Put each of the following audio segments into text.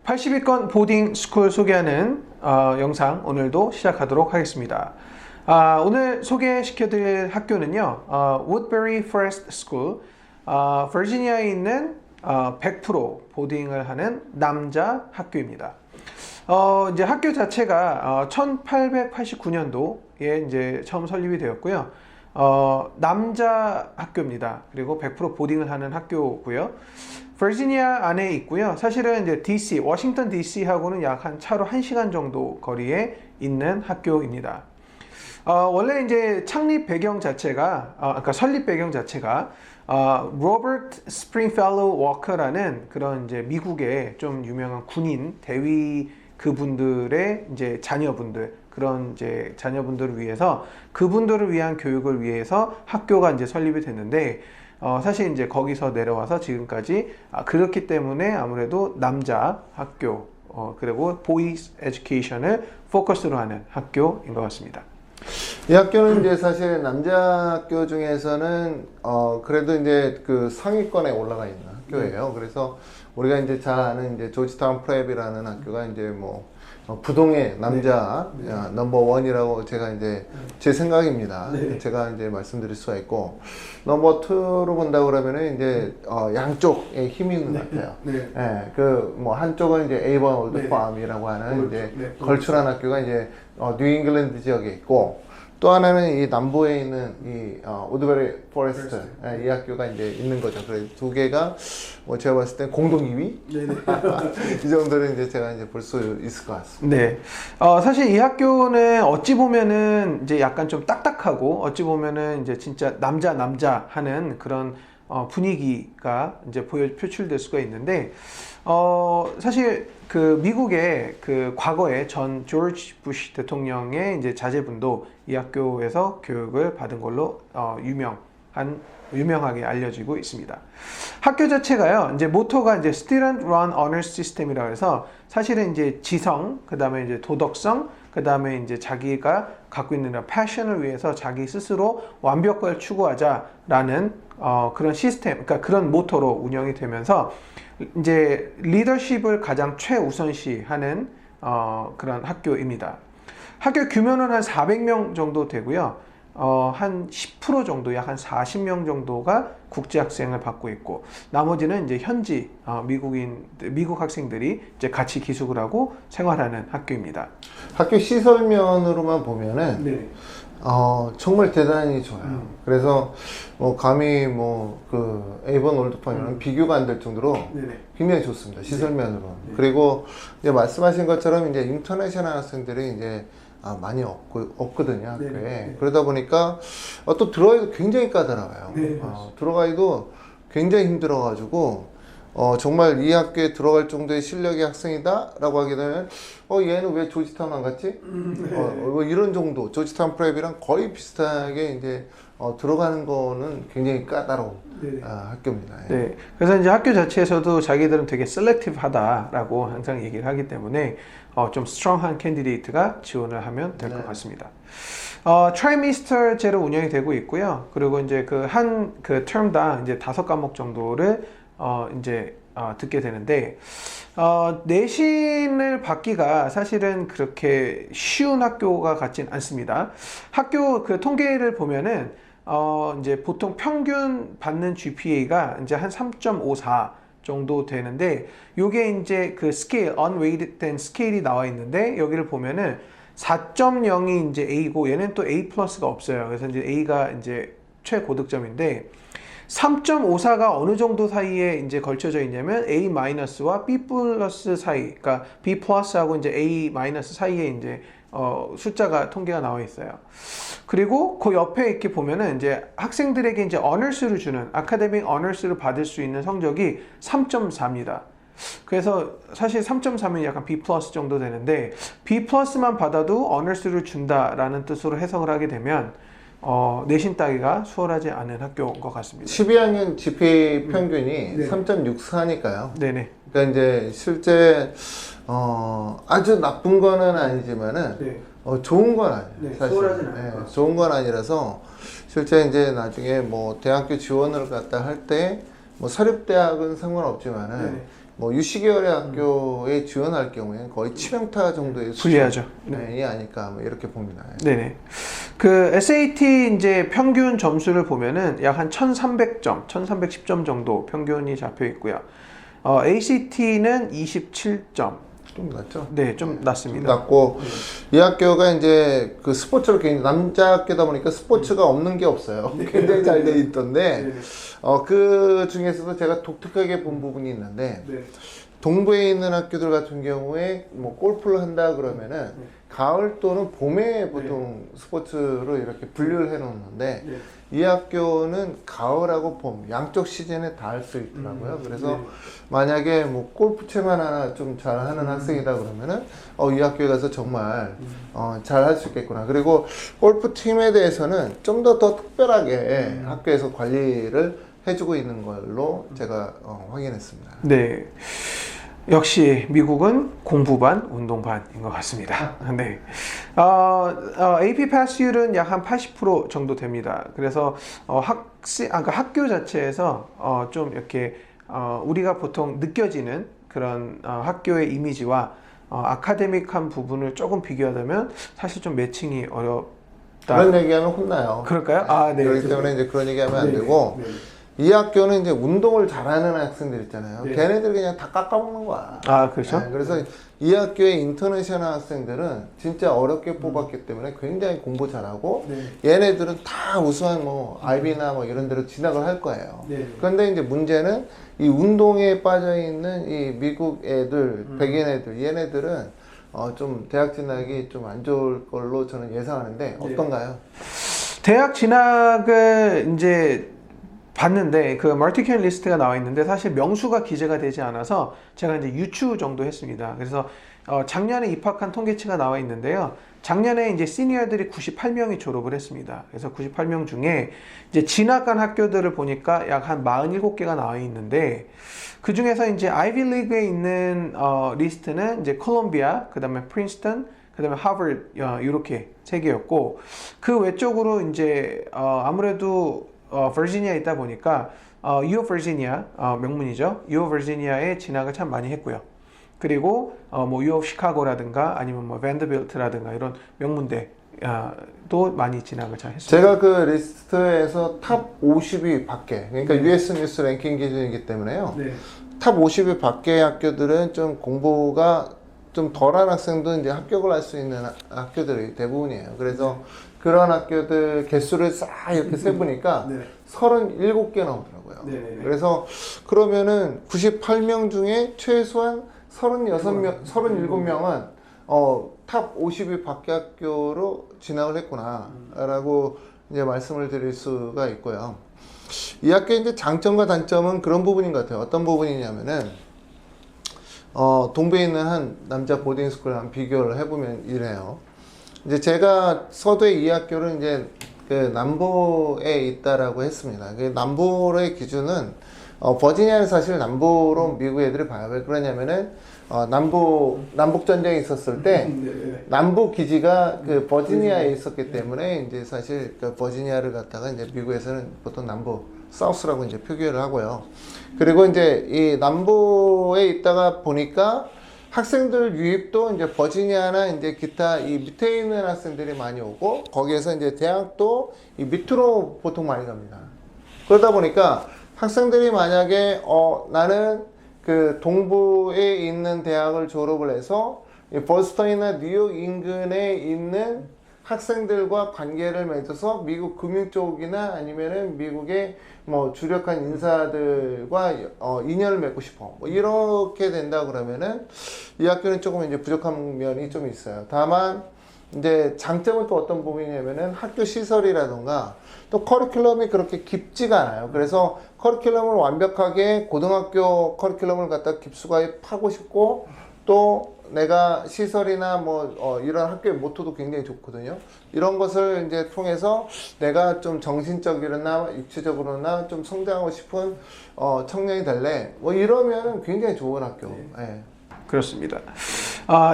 80위권 보딩 스쿨 소개하는 영상 오늘도 시작하도록 하겠습니다. 오늘 소개시켜드릴 학교는요, Woodbury Forest School, 버지니아에 있는 100% 보딩을 하는 남자 학교입니다. 이제 학교 자체가 1889년도에 이제 처음 설립이 되었고요. 남자 학교입니다. 그리고 100% 보딩을 하는 학교고요. 버지니아 안에 있고요. 사실은 이제 DC, 워싱턴 DC하고는 약 차로 1시간 정도 거리에 있는 학교입니다. 원래 이제 창립 배경 자체가, 그러니까 설립 배경 자체가 로버트 스프링펠로우 워커라는 그런 이제 미국의 좀 유명한 군인 대위 그분들의 이제 자녀분들, 그런 이제 자녀분들을 위해서 그분들을 위한 교육을 위해서 학교가 이제 설립이 됐는데, 사실 이제 거기서 내려와서 지금까지 그렇기 때문에 아무래도 남자 학교, 그리고 보이스 에듀케이션을 포커스로 하는 학교인 것 같습니다. 이 학교는 이제 사실 남자 학교 중에서는 그래도 이제 그 상위권에 올라가 있는 학교예요. 그래서 우리가 이제 잘 아는 이제 조지타운 프랩이라는 학교가 이제 뭐 부동의 남자 넘버 원이라고 제가 이제 제 생각입니다. 제가 이제 말씀드릴 수가 있고, 넘버 투로 본다고 그러면은 이제 양쪽에 힘이 있는 것 같아요. 그 뭐 한쪽은 이제 에이번 올드팜이라고 하는 이제 걸출한 학교가 이제 뉴 잉글랜드 지역에 있고, 또 하나는 이 남부에 있는 이 우드베리 포레스트, 이 학교가 이제 있는 거죠. 그래서 두 개가 뭐 제가 봤을 때 공동 2위? 이 정도는 이제 제가 이제 볼 수 있을 것 같습니다. 네. 사실 이 학교는 어찌 보면은 이제 약간 좀 딱딱하고, 어찌 보면은 이제 진짜 남자 하는 그런 분위기가 이제 표출될 수가 있는데, 사실 그 미국의 그 과거에 전 조지 부시 대통령의 이제 자제분도 이 학교에서 교육을 받은 걸로 유명하게 알려지고 있습니다. 학교 자체가요, 이제 모토가 이제 Student Run Honor System이라고 해서, 사실은 이제 지성, 그 다음에 이제 도덕성, 그 다음에 이제 자기가 갖고 있는 패션을 위해서 자기 스스로 완벽을 추구하자라는 그런 시스템, 그러니까 그런 모토로 운영이 되면서 이제 리더십을 가장 최우선시하는 그런 학교입니다. 학교 규모는 한 400명 정도 되고요. 한 10% 정도, 약 한 40명 정도가 국제 학생을 받고 있고, 나머지는 이제 현지 미국 학생들이 이제 같이 기숙을 하고 생활하는 학교입니다. 학교 시설면으로만 보면은 정말 대단히 좋아요. 그래서 뭐 감히 뭐 그 에이번 올드팜이랑 비교가 안 될 정도로 굉장히 좋습니다. 시설면으로. 그리고 이제 말씀하신 것처럼 이제 인터내셔널 학생들이 이제 많이 없거든요, 학교에. 그러다 보니까 또 들어가기도 굉장히 까다로워요. 들어가기도 굉장히 힘들어가지고 정말 이 학교에 들어갈 정도의 실력의 학생이다 라고 하게 되면 얘는 왜 조지타운 안 갔지? 뭐 이런 정도, 조지타운 프랩이랑 거의 비슷하게 이제 들어가는 거는 굉장히 까다로운 학교입니다. 네. 그래서 이제 학교 자체에서도 자기들은 되게 셀렉티브하다라고 항상 얘기를 하기 때문에 좀 스트롱한 캔디데이트가 지원을 하면 될 것 같습니다. 트라이미스터제로 운영이 되고 있고요. 그리고 이제 그 term당 이제 5과목 정도를 이제 듣게 되는데, 내신을 받기가 사실은 그렇게 쉬운 학교가 같진 않습니다. 학교 그 통계를 보면은 이제 보통 평균 받는 GPA가 이제 한 3.54 정도 되는데, 요게 이제 그 스케일, unweighted 스케일이 나와 있는데, 여기를 보면은 4.0이 이제 A고, 얘는 또 A 플러스가 없어요. 그래서 이제 A가 이제 최고득점인데, 3.54가 어느 정도 사이에 이제 걸쳐져 있냐면 A-와 B 플러스 사이, 그러니까 B 플러스하고 이제 A 마이너스 사이에 이제 숫자가 통계가 나와 있어요. 그리고 그 옆에 이렇게 보면은 이제 학생들에게 이제 어너스를 주는, 아카데믹 어너스를 받을 수 있는 성적이 3.4입니다. 그래서 사실 3.3은 약간 B 플러스 정도 되는데, B 플러스만 받아도 어너스를 준다라는 뜻으로 해석을 하게 되면 내신 따기가 수월하지 않은 학교인 것 같습니다. 12학년 GPA 평균이 3.64니까요. 네네. 그러니까 이제 실제 아주 나쁜 거는 아니지만은 좋은 건 아니에요. 사실. 수월하진 않아요. 좋은 건 아니라서 실제 이제 나중에 뭐 대학교 지원을 갖다 할 때 뭐 사립대학은 상관없지만은 뭐 UC 계열의 학교에 지원할 경우에는 거의 치명타 정도의 불리하죠. 수준이 아닐까 뭐 이렇게 봅니다. 네네. 그 SAT 이제 평균 점수를 보면은 약 한 1,300점, 1,310점 정도 평균이 잡혀 있고요. ACT는 27점. 좀 낮죠? 네, 좀 좀 낮습니다. 낮고 이 학교가 이제 그 스포츠를 굉장히 남자 학교다 보니까 스포츠가 없는 게 없어요. 굉장히 잘 돼 있던데 그 중에서도 제가 독특하게 본 부분이 있는데 동부에 있는 학교들 같은 경우에 뭐 골프를 한다 그러면은 가을 또는 봄에 보통 스포츠로 이렇게 분류를 해 놓는데 이 학교는 가을하고 봄 양쪽 시즌에 다 할 수 있더라고요. 그래서 만약에 뭐 골프채만 하나 좀 잘하는 학생이다 그러면은 이 학교에 가서 정말 잘 할 수 있겠구나. 그리고 골프 팀에 대해서는 좀 더 특별하게 학교에서 관리를 해주고 있는 걸로 제가 확인했습니다. 네. 역시 미국은 공부반, 운동반인 것 같습니다. 네. AP 패스율은 약 한 80% 정도 됩니다. 그래서 그러니까 학교 자체에서 좀 이렇게 우리가 보통 느껴지는 그런 학교의 이미지와 아카데믹한 부분을 조금 비교하자면 사실 좀 매칭이 어렵다. 그런 얘기하면 혼나요. 그럴까요? 아, 네. 그렇기 때문에 이제 그런 얘기하면 안 되고. 이 학교는 이제 운동을 잘하는 학생들 있잖아요. 걔네들 그냥 다 깎아먹는 거야. 아, 그렇죠? 네, 그래서 이 학교의 인터내셔널 학생들은 진짜 어렵게 뽑았기 때문에 굉장히 공부 잘하고 얘네들은 다 우수한 뭐 아이비나 뭐 이런 데로 진학을 할 거예요. 그런데 이제 문제는 이 운동에 빠져 있는 이 미국 애들, 백인 애들, 얘네들은 좀 대학 진학이 좀 안 좋을 걸로 저는 예상하는데 어떤가요? 대학 진학을 이제 봤는데 그 멀티캔 리스트가 나와 있는데 사실 명수가 기재가 되지 않아서 제가 이제 유추 정도 했습니다. 그래서 작년에 입학한 통계치가 나와 있는데요. 작년에 이제 시니어들이 98명이 졸업을 했습니다. 그래서 98명 중에 이제 진학한 학교들을 보니까 약 한 47개가 나와 있는데 그 중에서 이제 아이비 리그에 있는 리스트는 이제 콜롬비아, 그다음에 프린스턴, 그다음에 하버드 이렇게 세 개였고 그 외쪽으로 이제 아무래도 버지니아에 있다 보니까 U of Virginia 명문이죠. U of Virginia에 진학을 참 많이 했고요. 그리고 뭐 U of Chicago라든가 아니면 뭐 Vanderbilt라든가 이런 명문대 또 많이 진학을 잘 했습니다. 제가 그 리스트에서 탑 50위 밖에, 그러니까 US 뉴스 랭킹 기준이기 때문에요. 탑 50위 밖의 학교들은 좀 공부가 좀 덜한 학생도 이제 합격을 할 수 있는 학교들이 대부분이에요. 그래서 그런 학교들 개수를 싹 이렇게 세보니까 37개 나오더라고요. 그래서 그러면은 98명 중에 최소한 36명, 37명은 탑 50위 밖의 학교로 진학을 했구나 라고 이제 말씀을 드릴 수가 있고요. 이 학교의 이제 장점과 단점은 그런 부분인 것 같아요. 어떤 부분이냐면은 동부에 있는 한 남자 보딩스쿨이랑 비교를 해보면 이래요. 이제 제가 서두에 이 학교를 이제 그 남부에 있다라고 했습니다. 그 남부의 기준은 버지니아는 사실 남부로 미국 애들이 봐요. 왜 그러냐면은 남북 전쟁이 있었을 때 남부 기지가 그 버지니아에 있었기 때문에 이제 사실 그 버지니아를 갖다가 이제 미국에서는 보통 남부 사우스라고 이제 표기를 하고요. 그리고 이제 이 남부에 있다가 보니까 학생들 유입도 이제 버지니아나 이제 기타 이 밑에 있는 학생들이 많이 오고 거기에서 이제 대학도 이 밑으로 보통 많이 갑니다. 그러다 보니까 학생들이 만약에 나는 그 동부에 있는 대학을 졸업을 해서 이 버스턴이나 뉴욕 인근에 있는 학생들과 관계를 맺어서 미국 금융 쪽이나 아니면은 미국의 뭐 주력한 인사들과 인연을 맺고 싶어. 뭐 이렇게 된다 그러면은 이 학교는 조금 이제 부족한 면이 좀 있어요. 다만 이제 장점은 또 어떤 부분이냐면은 학교 시설이라던가 또 커리큘럼이 그렇게 깊지가 않아요. 그래서 커리큘럼을 완벽하게 고등학교 커리큘럼을 갖다 깊숙하게 싶고 또 내가 시설이나 뭐 이런 학교의 모토도 굉장히 좋거든요. 이런 것을 이제 통해서 내가 좀 정신적이나 육체적으로나 좀 성장하고 싶은 청년이 될래. 뭐 이러면 굉장히 좋은 학교. 네. 그렇습니다.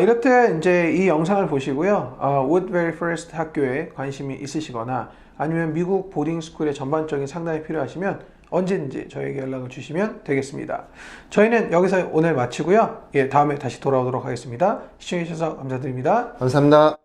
이럴 때 이제 이 영상을 보시고요. Wood Very First 학교에 관심이 있으시거나 아니면 미국 보딩 스쿨의 전반적인 상담이 필요하시면 언제든지 저에게 연락을 주시면 되겠습니다. 저희는 여기서 오늘 마치고요. 예, 다음에 다시 돌아오도록 하겠습니다. 시청해 주셔서 감사드립니다. 감사합니다.